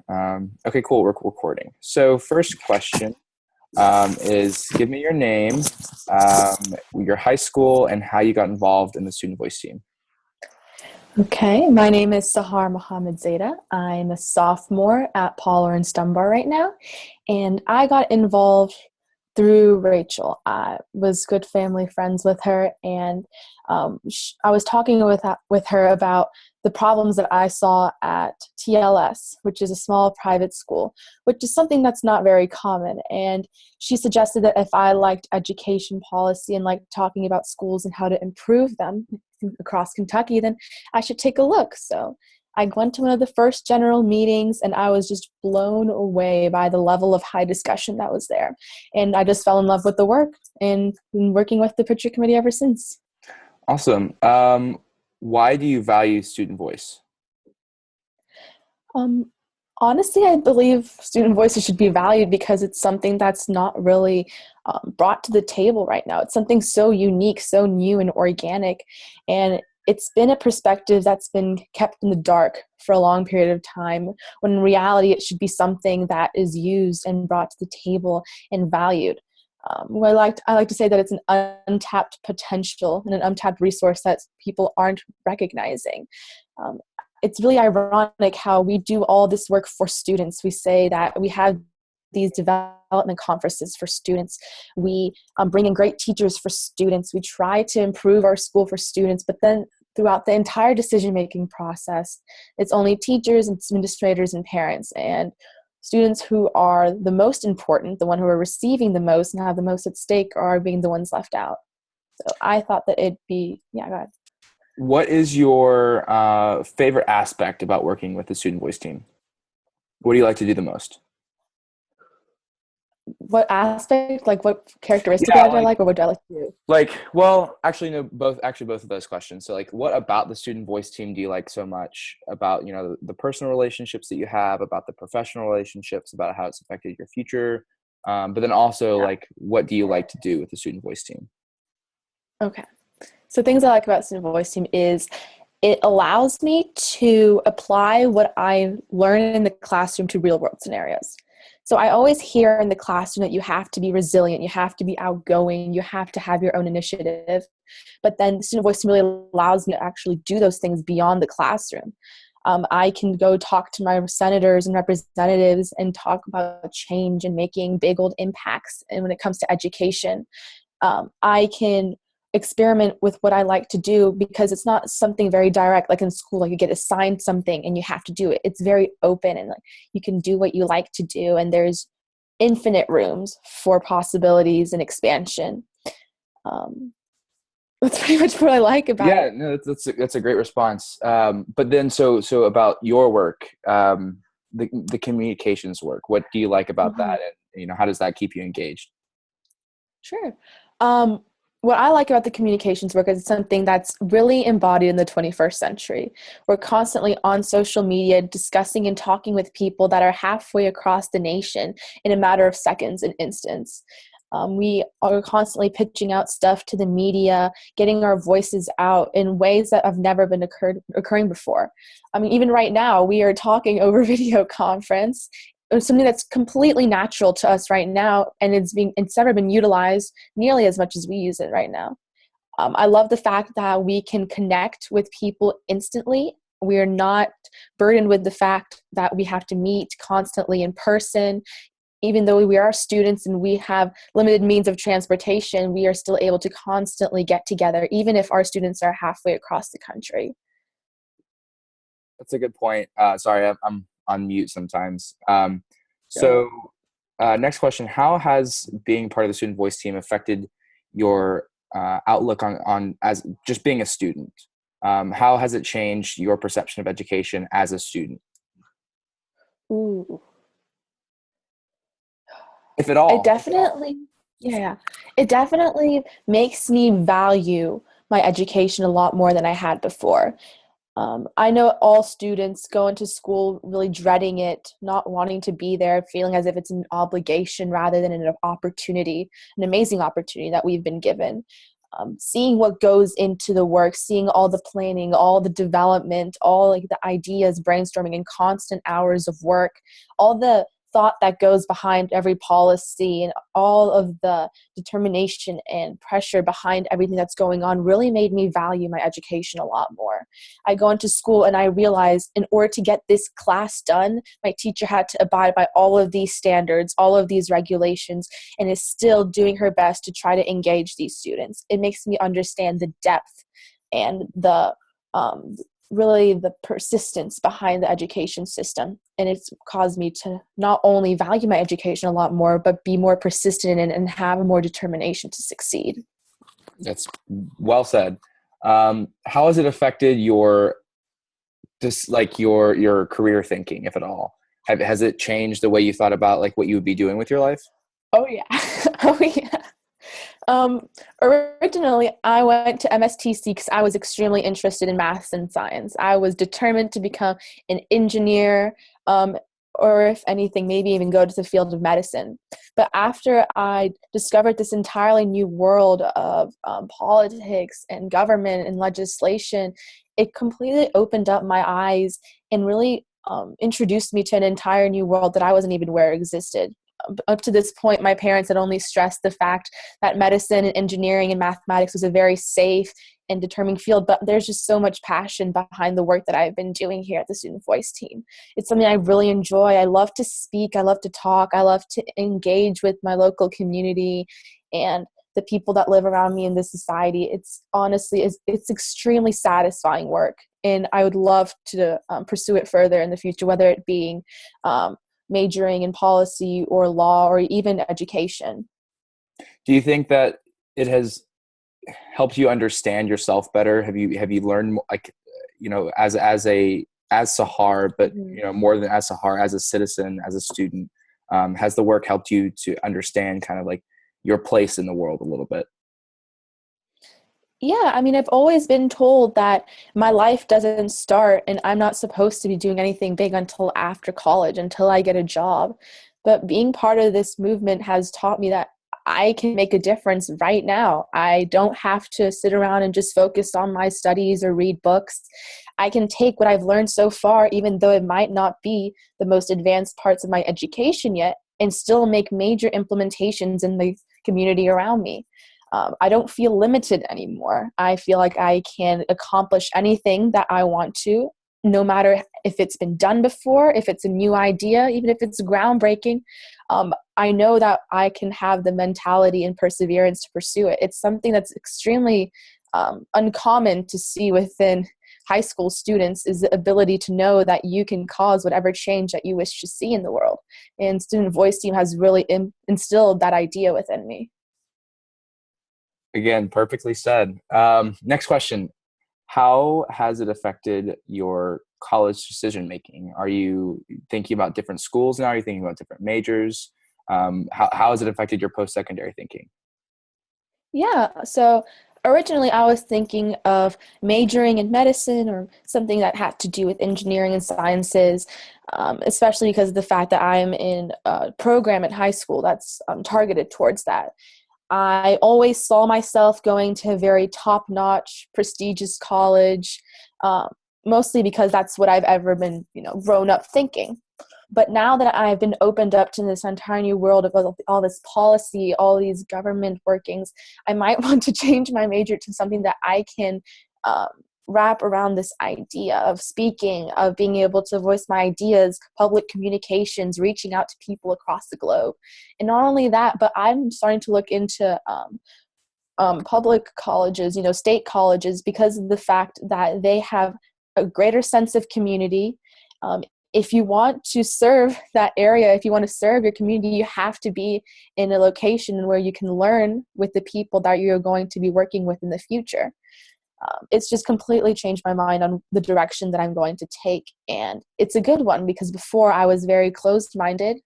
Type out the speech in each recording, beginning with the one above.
Okay, cool. We're recording. So first question is give me your name, your high school, and how you got involved in the Student Voice team. Okay, my name is Sahar Mohammed Zeta. I'm a sophomore at Paul Laurence Dunbar right now, and I got involved through Rachel. I was good family friends with her, and I was talking with her about the problems that I saw at TLS, which is a small private school, which is something that's not very common. And she suggested that if I liked education policy and liked talking about schools and how to improve them across Kentucky, then I should take a look. So I went to one of the first general meetings, and I was just blown away by the level of high discussion that was there. And I just fell in love with the work and been working with the Pitcher Committee ever since. Awesome. Why do you value student voice? Um, Honestly, I believe student voices should be valued because it's something that's not really brought to the table right now. It's something so unique, so new and organic, and it's been a perspective that's been kept in the dark for a long period of time, when in reality it should be something that is used and brought to the table and valued. I like to say that it's an untapped potential and an untapped resource that people aren't recognizing. Um, it's really ironic how we do all this work for students. We say that we have these development conferences for students. We bring in great teachers for students. We try to improve our school for students, but then throughout the entire decision-making process, it's only teachers and administrators and parents. And students who are the most important, the one who are receiving the most and have the most at stake, are being the ones left out. So I thought that it'd be, yeah, go ahead. What is your favorite aspect about working with the Student Voice team? What do you like to do the most? What aspect, like what characteristic Yeah, do I like, or what do I like to do? well, actually, no, both of those questions. So, like, what about the Student Voice team do you like so much about, the personal relationships that you have, about the professional relationships, about how it's affected your future? But then also, Yeah. like, what do you like to do with the Student Voice team? Okay. So things I like about Student Voice Team is it allows me to apply what I learn in the classroom to real world scenarios. So I always hear in the classroom that you have to be resilient, you have to be outgoing, you have to have your own initiative. But then Student Voice Team really allows me to actually do those things beyond the classroom. I can go talk to my senators and representatives and talk about change and making big old impacts. And when it comes to education, I can experiment with what I like to do because it's not something very direct, like in school, like you get assigned something and you have to do it. It's very open, and like you can do what you like to do, and there's infinite rooms for possibilities and expansion. Um, that's pretty much what I like about Yeah, it. no, that's a great response. But then, so about your work, the communications work. What do you like about Mhm. that, and how does that keep you engaged? Sure. Um, what I like about the communications work is it's something that's really embodied in the 21st century. We're constantly on social media discussing and talking with people that are halfway across the nation in a matter of seconds and instants. We are constantly pitching out stuff to the media, getting our voices out in ways that have never been occurring before. I mean, even right now, we are talking over video conference. It's something that's completely natural to us right now, and it's never been utilized nearly as much as we use it right now. I love the fact that we can connect with people instantly. We are not burdened with the fact that we have to meet constantly in person. Even though we are students and we have limited means of transportation, we are still able to constantly get together, even if our students are halfway across the country. That's a good point. Sorry, I'm on mute sometimes. So, So, next question: how has being part of the Student Voice team affected your outlook on as just being a student? How has it changed your perception of education as a student, ooh. if at It all? definitely, yeah, it definitely makes me value my education a lot more than I had before. I know all students go into school really dreading it, not wanting to be there, feeling as if it's an obligation rather than an opportunity, an amazing opportunity that we've been given. seeing what goes into the work, seeing all the planning, all the development, all like the ideas, brainstorming, and constant hours of work, all the thought that goes behind every policy and all of the determination and pressure behind everything that's going on really made me value my education a lot more. I go into school and I realize in order to get this class done, my teacher had to abide by all of these standards, all of these regulations, and is still doing her best to try to engage these students. It makes me understand the depth and the really the persistence behind the education system. And it's caused me to not only value my education a lot more, but be more persistent in it and have more determination to succeed. That's well said. How has it affected your your career thinking, if at all? Has it changed the way you thought about like what you would be doing with your life? Oh yeah. Oh yeah. Originally, I went to MSTC because I was extremely interested in maths and science. I was determined to become an engineer, or if anything, maybe even go to the field of medicine. But after I discovered this entirely new world of politics and government and legislation, it completely opened up my eyes and really introduced me to an entire new world that I wasn't even aware existed. Up to this point, my parents had only stressed the fact that medicine and engineering and mathematics was a very safe and determining field, but there's just so much passion behind the work that I've been doing here at the Student Voice team. It's something I really enjoy. I love to speak. I love to talk. I love to engage with my local community and the people that live around me in this society. It's honestly, it's extremely satisfying work, and I would love to pursue it further in the future, whether it being majoring in policy or law or even education. Do you think that it has helped you understand yourself better? Have you learned, like, as Sahar, but more than as Sahar, as a citizen, as a student, has the work helped you to understand kind of like your place in the world a little bit? Yeah, I mean, I've always been told that my life doesn't start and I'm not supposed to be doing anything big until after college, until I get a job. But being part of this movement has taught me that I can make a difference right now. I don't have to sit around and just focus on my studies or read books. I can take what I've learned so far, even though it might not be the most advanced parts of my education yet, and still make major implementations in the community around me. I don't feel limited anymore. I feel like I can accomplish anything that I want to, no matter if it's been done before, if it's a new idea, even if it's groundbreaking. I know that I can have the mentality and perseverance to pursue it. It's something that's extremely uncommon to see within high school students, is the ability to know that you can cause whatever change that you wish to see in the world. And Student Voice Team has really instilled that idea within me. Again, perfectly said. Next question. How has it affected your college decision making? Are you thinking about different schools now? Are you thinking about different majors? How has it affected your post-secondary thinking? Yeah, so originally I was thinking of majoring in medicine or something that had to do with engineering and sciences, especially because of the fact that I'm in a program at high school that's targeted towards that. I always saw myself going to a very top-notch, prestigious college, mostly because that's what I've ever been, grown up thinking. But now that I've been opened up to this entire new world of all this policy, all these government workings, I might want to change my major to something that I can wrap around this idea of speaking, of being able to voice my ideas, public communications, reaching out to people across the globe. And not only that, but I'm starting to look into public colleges, state colleges, because of the fact that they have a greater sense of community. If you want to serve that area, if you want to serve your community, you have to be in a location where you can learn with the people that you're going to be working with in the future. It's just completely changed my mind on the direction that I'm going to take. And it's a good one, because before I was very closed-minded.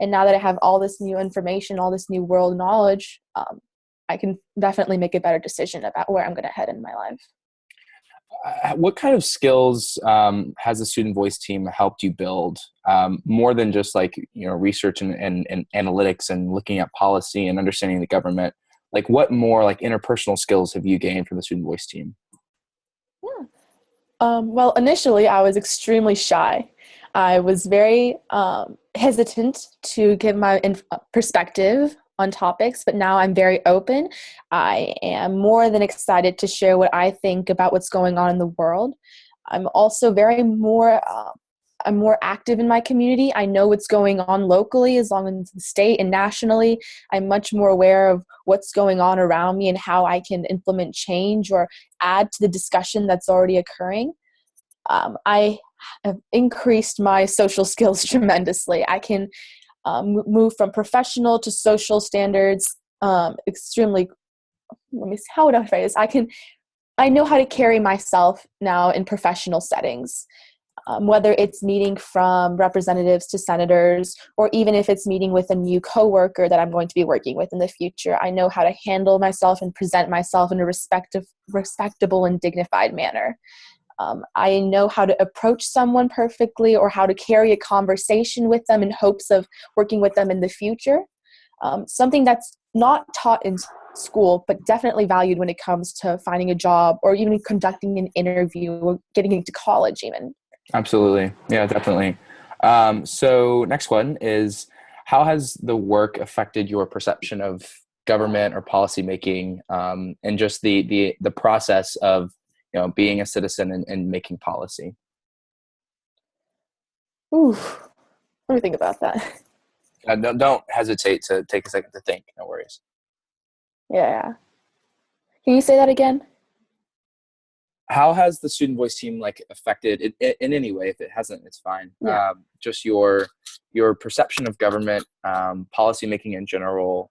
And now that I have all this new information, all this new world knowledge, I can definitely make a better decision about where I'm going to head in my life. What kind of skills has the Student Voice team helped you build, more than just like research and analytics and looking at policy and understanding the government? like what more like interpersonal skills have you gained from the student voice team? Yeah. Well, initially, I was extremely shy. I was very hesitant to give my perspective on topics, but now I'm very open. I am more than excited to share what I think about what's going on in the world. I'm also I'm more active in my community. I know what's going on locally as long as the state and nationally. I'm much more aware of what's going on around me and how I can implement change or add to the discussion that's already occurring. I have increased my social skills tremendously. I can move from professional to social standards extremely. Let me see, how would I phrase? I know how to carry myself now in professional settings, whether it's meeting from representatives to senators, or even if it's meeting with a new coworker that I'm going to be working with in the future. I know how to handle myself and present myself in a respectable and dignified manner. I know how to approach someone perfectly or how to carry a conversation with them in hopes of working with them in the future. Something that's not taught in school, but definitely valued when it comes to finding a job or even conducting an interview or getting into college even. Absolutely. Yeah, definitely. So next one is, how has the work affected your perception of government or policy making, and just the process of, being a citizen and making policy? Ooh, let me think about that. Don't hesitate to take a second to think. No worries. Yeah. Can you say that again? How has the student voice team like affected it in any way? If it hasn't, it's fine. Yeah. Just your perception of government, policy making in general,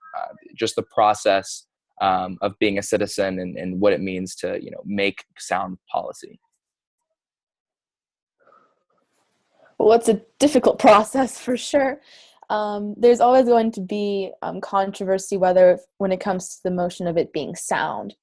just the process of being a citizen and what it means to make sound policy. Well, it's a difficult process for sure. There's always going to be controversy whether when it comes to the motion of it being sound.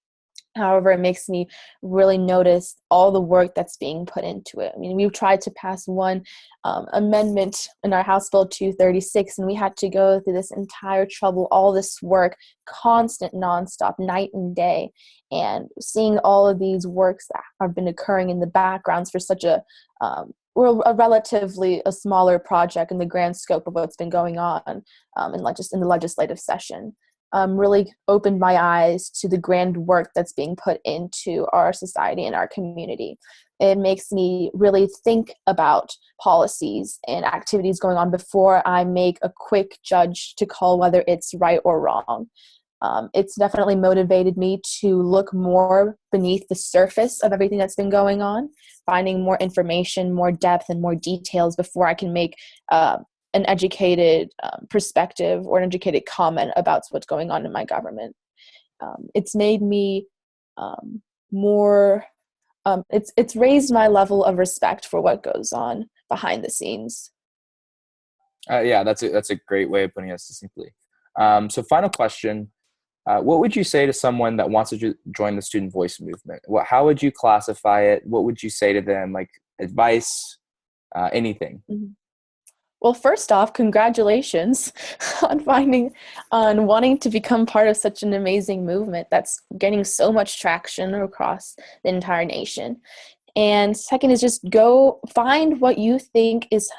However, it makes me really notice all the work that's being put into it. I mean, we've tried to pass one amendment in our House Bill 236, and we had to go through this entire trouble, all this work, constant, nonstop, night and day. And seeing all of these works that have been occurring in the backgrounds for such a relatively a smaller project in the grand scope of what's been going on just in the legislative session. Really opened my eyes to the grand work that's being put into our society and our community. It makes me really think about policies and activities going on before I make a quick judge to call whether it's right or wrong. It's definitely motivated me to look more beneath the surface of everything that's been going on, finding more information, more depth, and more details before I can make an educated perspective or an educated comment about what's going on in my government. It's made me more. It's raised my level of respect for what goes on behind the scenes. Yeah, that's a great way of putting it succinctly. So final question. What would you say to someone that wants to join the student voice movement? How would you classify it? What would you say to them? Like advice, anything? Mhm. Well, first off, congratulations on wanting to become part of such an amazing movement that's getting so much traction across the entire nation. And second is just go find what you think is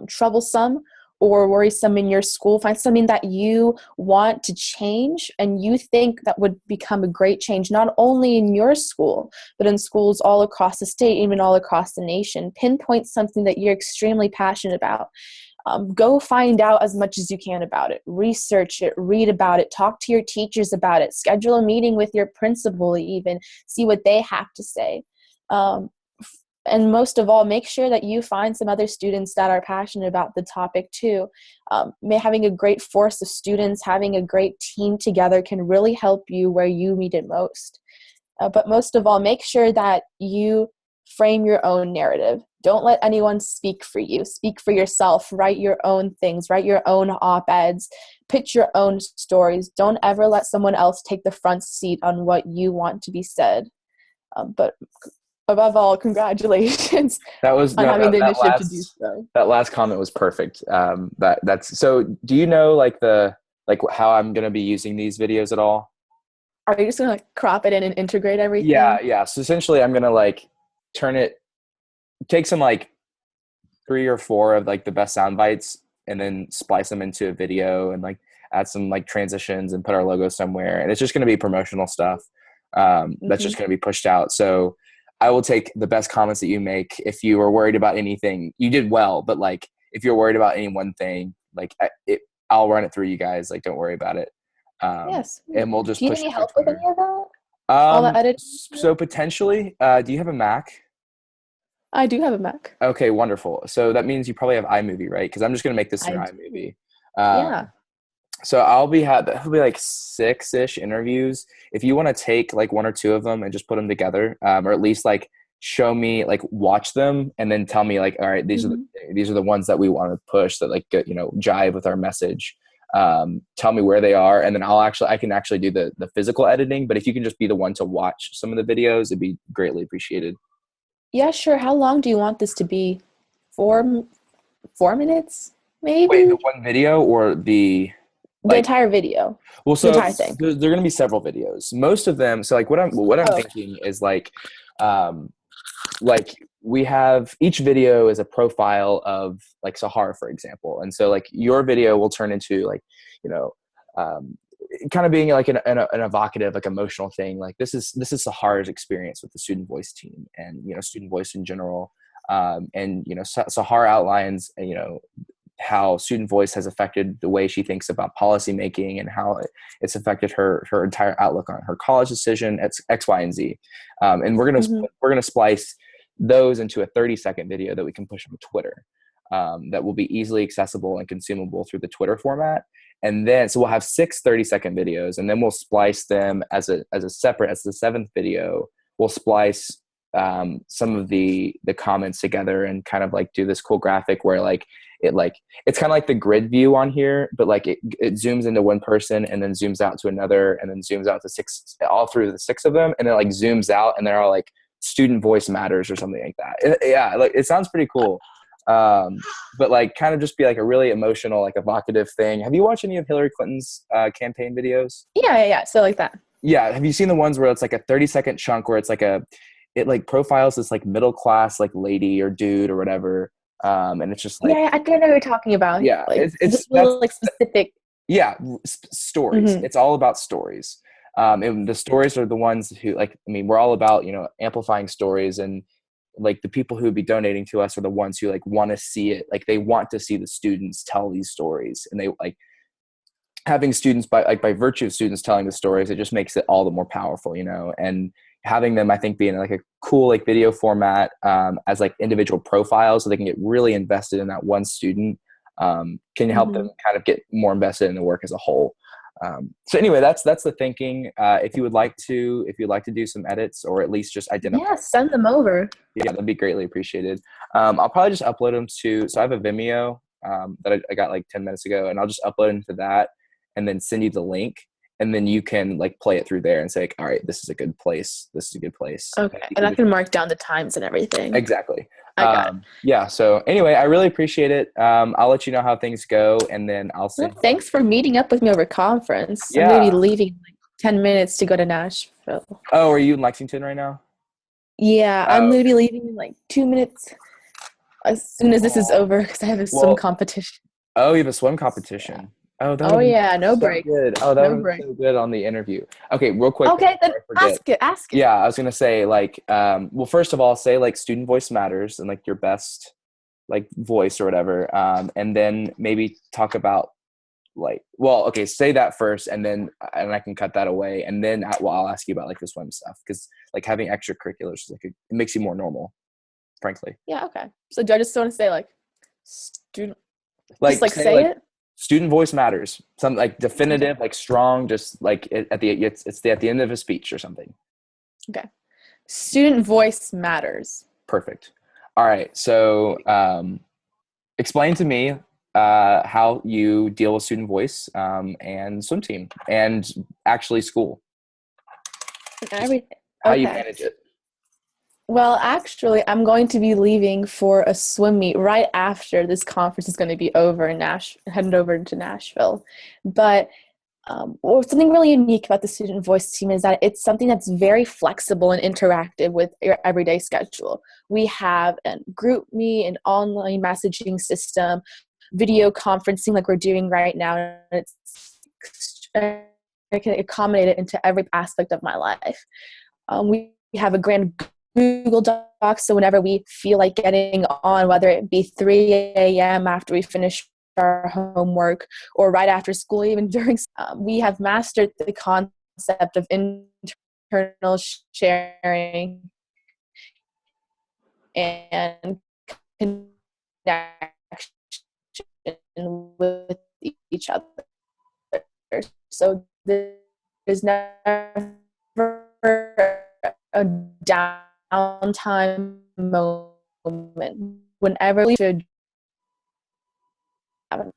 troublesome or worrisome in your school. Find something that you want to change and you think that would become a great change, not only in your school, but in schools all across the state, even all across the nation. Pinpoint something that you're extremely passionate about. Go find out as much as you can about it. Research it, read about it, talk to your teachers about it, schedule a meeting with your principal even, see what they have to say. And most of all, make sure that you find some other students that are passionate about the topic too. Having a great force of students, having a great team together can really help you where you need it most. But most of all, make sure that you frame your own narrative. Don't let anyone speak for you. Speak for yourself. Write your own things. Write your own op-eds. Pitch your own stories. Don't ever let someone else take the front seat on what you want to be said. But above all, congratulations That was on no, having that, the that initiative to do last so. that last comment was perfect. That's so. Do you know like how I'm gonna be using these videos at all? Are you just gonna like crop it in and integrate Yeah, everything? yeah. So essentially, I'm gonna like turn it, take some like 3 or 4 of like the best sound bites, and then splice them into a video, and like add some like transitions and put our logo somewhere. And it's just gonna be promotional stuff. That's Hmm. just gonna be pushed out. So I will take the best comments that you make. If you are worried about anything, you did well, but like if you're worried about any one thing, like I'll run it through you guys. Like don't worry about it. Yes. And we'll Do just you need push any it through help with any Twitter. of that? All the editing? So potentially, do you have a Mac? I do have a Mac. Okay, wonderful. So that means you probably have iMovie, right? Because I'm just gonna make this in I your do. iMovie. Um, Yeah. so it'll be like 6-ish interviews. If you want to take like 1 or 2 of them and just put them together, or at least like show me, like watch them, and then tell me like, all right, Hmm. these are the ones that we want to push that like jive with our message. Tell me where they are, and then I can actually do the physical editing. But if you can just be the one to watch some of the videos, it'd be greatly appreciated. Yeah, sure. How long do you want this to be? 4 minutes, Wait, the maybe? one video or the The like? entire video, Well, the so entire thing. there are going to be several videos. Most of them. So like what I'm Oh, thinking is um, like we have each video is a profile of like Sahar, for example, and so like your video will turn into like you know um, kind of being like an evocative, like emotional thing. Like this is Sahar's experience with the student voice team and student voice in general. And Sahar outlines how student voice has affected the way she thinks about policymaking and how it's affected her entire outlook on her college decision. It's X, Y, and Z. And hmm. we're gonna splice those into a 30-second video that we can push on Twitter. That will be easily accessible and consumable through the Twitter format. And then so we'll have 6 30-second videos, and then we'll splice them as a separate, as the 7th video. We'll splice some of the comments together and kind of like do this cool graphic where like it's kind of like the grid view on here, but like it zooms into one person and then zooms out to another and then zooms out to 6, all through the 6 of them, and then like zooms out and they're all like student voice matters or something like that. Yeah, like it sounds pretty cool. But like kind of just be like a really emotional, like evocative thing. Have you watched any of Hillary Clinton's campaign videos? Yeah, yeah, yeah. So like that. Yeah, have you seen the ones where it's like a 30-second chunk where it's like it like profiles this like middle class like lady or dude or whatever, and it's just Yeah, like, yeah, I think I know what you're talking about. yeah, Like it's just little like specific. yeah, stories. Hmm. It's all about stories. And the stories are the ones who, like, I mean, we're all about amplifying stories, and like the people who would be donating to us are the ones who like want to see it. Like they want to see the students tell these stories, and they like having students by virtue of students telling the stories. It just makes it all the more powerful, and having them, I think, be in like a cool like video format, as like individual profiles, so they can get really invested in that one student, can help Hmm. them kind of get more invested in the work as a whole. So anyway, that's the thinking. If you'd like to do some edits or at least just identify, Yeah, send them over. yeah, that'd be greatly appreciated. I'll probably just upload them to. So I have a Vimeo that I got like 10 minutes ago, and I'll just upload into that, and then send you the link, and then you can like play it through there and say, like, all right, this is a good place. This is a good place. Okay, You and can I just can mark down the times and everything. exactly. I got it. Yeah. So anyway, I really appreciate it. I'll let you know how things go, and then I'll Well, send. thanks for meeting up with me over conference. I'm gonna be Yeah. leaving in like 10 minutes to go to Nashville. Oh, are you in Lexington right now? Yeah, I'm Oh, gonna okay. be leaving in like 2 minutes as soon as this is Oh, over because I have a swim well, competition. oh, you have a swim Yeah. competition. Oh, that would Oh have been yeah, no so break. good. Oh, that would No have been break. so good on the interview. Okay, real quick Okay, then before I forget. ask it. Ask it. Yeah, I was gonna say like, well, first of all, say like student voice matters and like your best like voice or whatever, and then maybe talk about like, well, okay, say that first, and I can cut that away, and then I'll ask you about like the swim stuff because like having extracurriculars is like it makes you more normal, frankly. Yeah, okay. So do I just want to say like student just Like like say say like it? student voice matters, something like Okay. definitive, like strong, just like at the end of a speech or something. Okay. Student voice matters. Perfect. All right, so explain to me how you deal with student voice, and swim team and actually school, And just everything. how you Okay. manage it. Well, actually, I'm going to be leaving for a swim meet right after this conference is going to be over in heading over to Nashville. But Or something really unique about the student voice team is that it's something that's very flexible and interactive with your everyday schedule. We have a group me, an online messaging system, video conferencing like we're doing right now. And I can accommodate it into every aspect of my life. We have a grand Google Docs, so whenever we feel like getting on, whether it be 3 a.m. after we finish our homework or right after school, even during, we have mastered the concept of internal sharing and connection with each other. So there's never a downtime moment whenever we should have.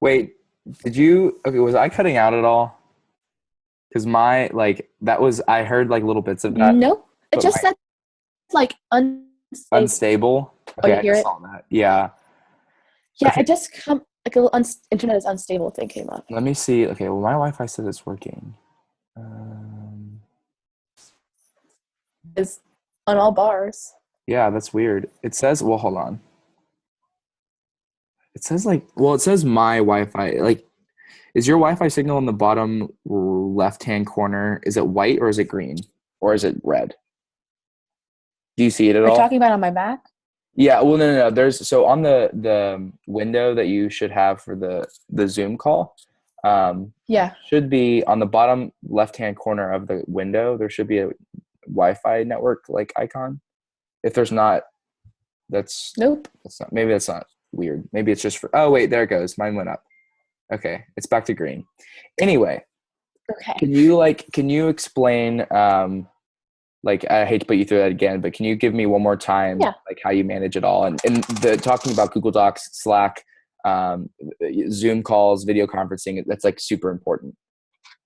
Wait, was I cutting out at all? Because I heard like little bits of that. No, it just said like unstable. Oh, Okay, you hear I it? saw that. Yeah. Yeah, Okay. it just come like a little internet is unstable thing came up. Let me see. Okay, well, my Wi-Fi says it's working. Is on all bars. Yeah, that's weird. It says, well, hold on. It says it says my Wi-Fi. Like, is your Wi-Fi signal in the bottom left-hand corner? Is it white or is it green or is it red? Do you see it at Are you all? talking about on my Mac? Yeah. Well, no. There's so on the window that you should have for the Zoom call. Yeah. Should be on the bottom left-hand corner of the window. There should be a Wi-Fi network like icon. If there's not, Nope. Maybe that's not weird. Maybe it's just oh wait, there it goes. Mine went up. Okay, it's back to green. Anyway, Okay. can you explain like I hate to put you through that again, but can you give me one more time like how you manage it all and the talking about Google Docs, Slack, Zoom calls, video conferencing, that's like super important.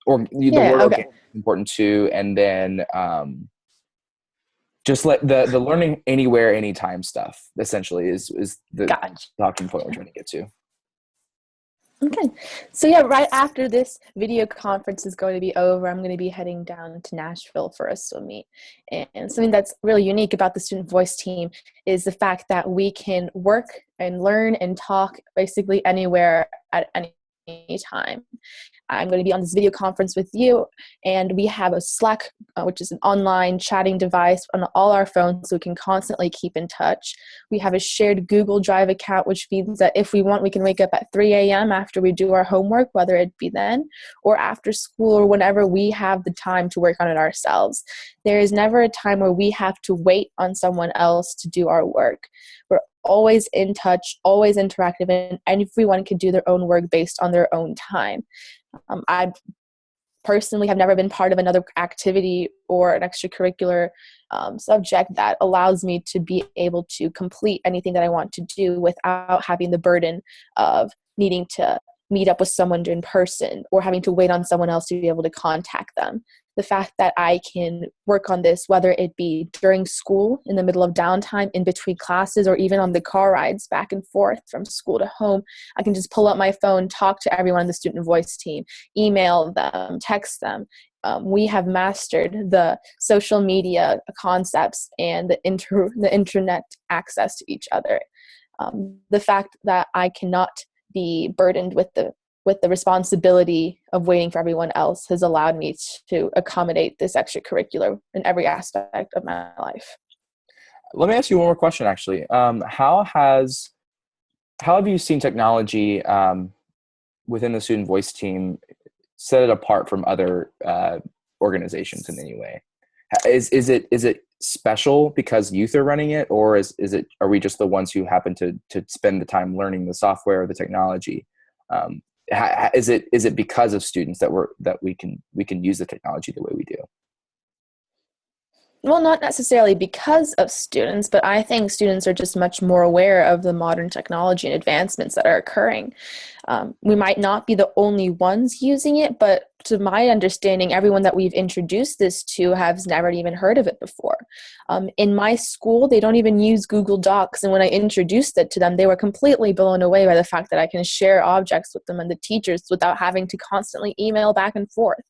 Or the word okay. Important too, and then just let the learning anywhere, anytime stuff essentially is the talking point we're trying to get to. Okay. So yeah, right after this video conference is going to be over, I'm going to be heading down to Nashville for a swim meet. And something that's really unique about the Student Voice team is the fact that we can work and learn and talk basically anywhere at any time. I'm going to be on this video conference with you, and we have a Slack, which is an online chatting device on all our phones, so we can constantly keep in touch. We have a shared Google Drive account, which means that if we want, we can wake up at 3 a.m. after we do our homework, whether it be then or after school or whenever we have the time to work on it ourselves. There is never a time where we have to wait on someone else to do our work. We're always in touch, always interactive, and everyone can do their own work based on their own time. I personally have never been part of another activity or an extracurricular subject that allows me to be able to complete anything that I want to do without having the burden of needing to meet up with someone in person or having to wait on someone else to be able to contact them. The fact that I can work on this, whether it be during school, in the middle of downtime, in between classes, or even on the car rides back and forth from school to home, I can just pull up my phone, talk to everyone on the Student Voice team, email them, text them. We have mastered the social media concepts and the internet access to each other. The fact that I cannot be burdened with the responsibility of waiting for everyone else has allowed me to accommodate this extracurricular in every aspect of my life. Let me ask you one more question, actually. How have you seen technology within the Student Voice team set it apart from other organizations in any way? Is it special because youth are running it, or are we just the ones who happen to spend the time learning the software or the technology? Is it because of students that we can use the technology the way we do? Well, not necessarily because of students, but I think students are just much more aware of the modern technology and advancements that are occurring. We might not be the only ones using it, but to my understanding, everyone that we've introduced this to has never even heard of it before. In my school, they don't even use Google Docs. And when I introduced it to them, they were completely blown away by the fact that I can share objects with them and the teachers without having to constantly email back and forth.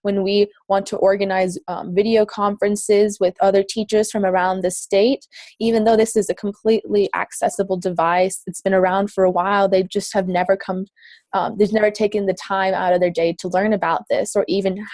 When we want to organize video conferences with other teachers from around the state, even though this is a completely accessible device, it's been around for a while, they just have never they've never taken the time out of their day to learn about this or even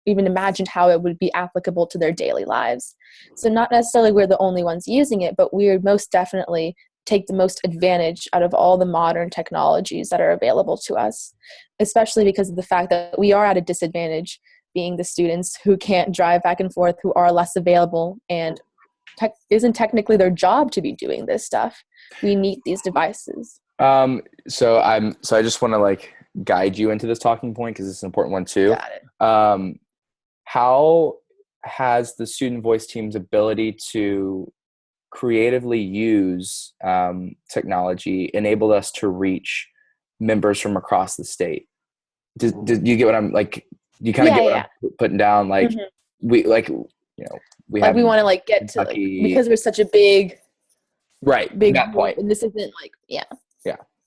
imagined how it would be applicable to their daily lives. So not necessarily we're the only ones using it, but we're most definitely take the most advantage out of all the modern technologies that are available to us, especially because of the fact that we are at a disadvantage, being the students who can't drive back and forth, who are less available, and isn't technically their job to be doing this stuff. We need these devices. So I just want to like guide you into this talking point because it's an important one too. Got it. How has the student voice team's ability to creatively use technology enabled us to reach members from across the state? Did you get what I'm like? Do you kind of get what I'm putting down? Like we like, you know, we have we want to like get Kentucky, to because we're such a big big that point. And this isn't like yeah.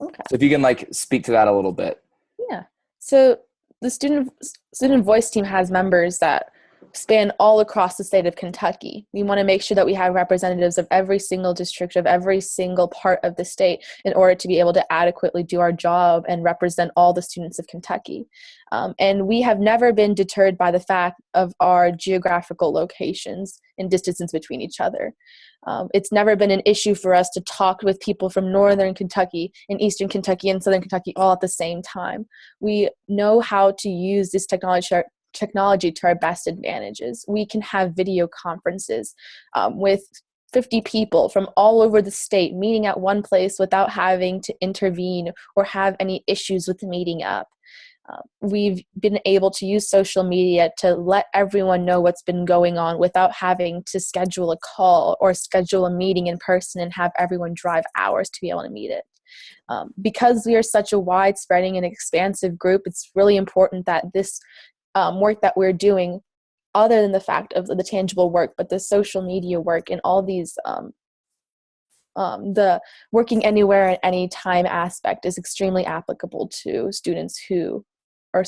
Okay. So if you can like speak to that a little bit. Yeah. So the student voice team has members that span all across the state of Kentucky. We want to make sure that we have representatives of every single district, of every single part of the state, in order to be able to adequately do our job and represent all the students of Kentucky. And we have never been deterred by the fact of our geographical locations and distances between each other. It's never been an issue for us to talk with people from northern Kentucky and eastern Kentucky and southern Kentucky all at the same time. We know how to use this technology to our best advantages. We can have video conferences with 50 people from all over the state meeting at one place without having to intervene or have any issues with meeting up. We've been able to use social media to let everyone know what's been going on without having to schedule a call or schedule a meeting in person and have everyone drive hours to be able to meet it. Because we are such a wide-spreading and expansive group, it's really important that this work that we're doing, other than the fact of the tangible work, but the social media work and all these the working anywhere at any time aspect is extremely applicable to students who are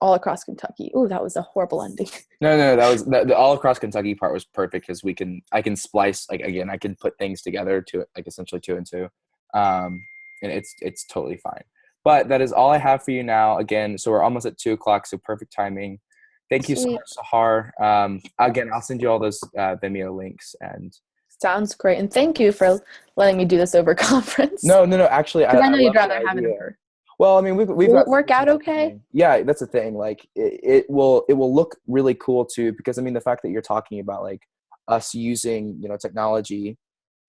all across Kentucky. Ooh, that was a horrible ending. No, that was the all across Kentucky part was perfect because I can splice, like, again, I can put things together to like essentially 2 and 2. And it's totally fine. But that is all I have for you now. Again, so we're almost at 2:00, so perfect timing. Thank you so much, Sahar. Again, I'll send you all those Vimeo links. And sounds great. And thank you for letting me do this over conference. No. Actually, I know you'd rather have it over. Well, I mean, we've got work out okay. Yeah, that's the thing. Like, it will look really cool too, because I mean, the fact that you're talking about like us using technology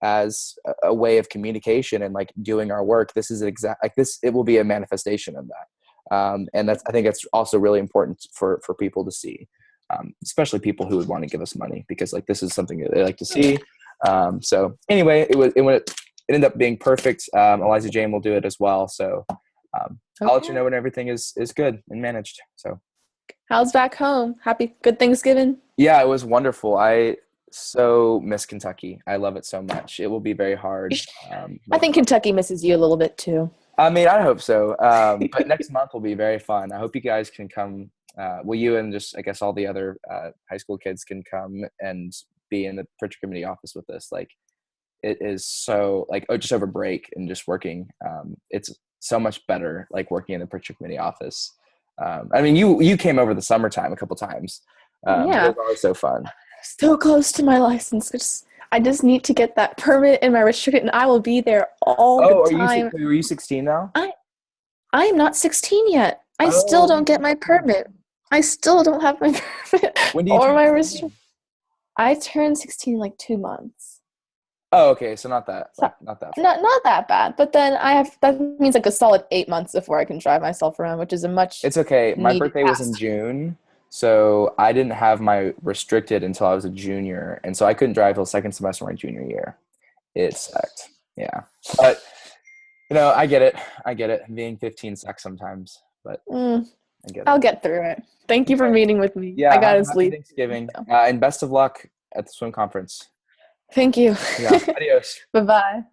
as a way of communication and like doing our work, this is it will be a manifestation of that. And I think that's also really important for people to see, especially people who would want to give us money, because like this is something that they like to see. So anyway, it ended up being perfect. Eliza Jane will do it as well. So I'll let you know when everything is good and managed. So how's back home? Good Thanksgiving? Yeah, it was wonderful. I so miss Kentucky. I love it so much. It will be very hard. I think Kentucky misses you a little bit too. I mean, I hope so. But next month will be very fun. I hope you guys can come. You and just, I guess, all the other high school kids can come and be in the Pritchard Committee office with us. Like, it is so, like, just over break and just working. It's so much better, like, working in the Pritchard Committee office. I mean, you came over the summertime a couple times. Yeah. It was always so fun. So close to my license. I just need to get that permit and my restricted, and I will be there all the time. Are you 16 now? I am not 16 yet. I still don't get my permit. I still don't have my permit When do you or my restriction. I turned 16 in like 2 months. Oh, okay. So not that bad. Not that bad. But then that means like a solid 8 months before I can drive myself around, which is It's okay. My birthday was in June. So I didn't have my restricted until I was a junior. And so I couldn't drive till second semester of my junior year. It sucked. Yeah. But, I get it. Being 15 sucks sometimes. But I get I'll it. get through it. Thank you for Okay. meeting with me. Yeah, I got have to a happy sleep. Thanksgiving. So. And best of luck at the swim conference. Thank you. Yeah. Adios. Bye-bye.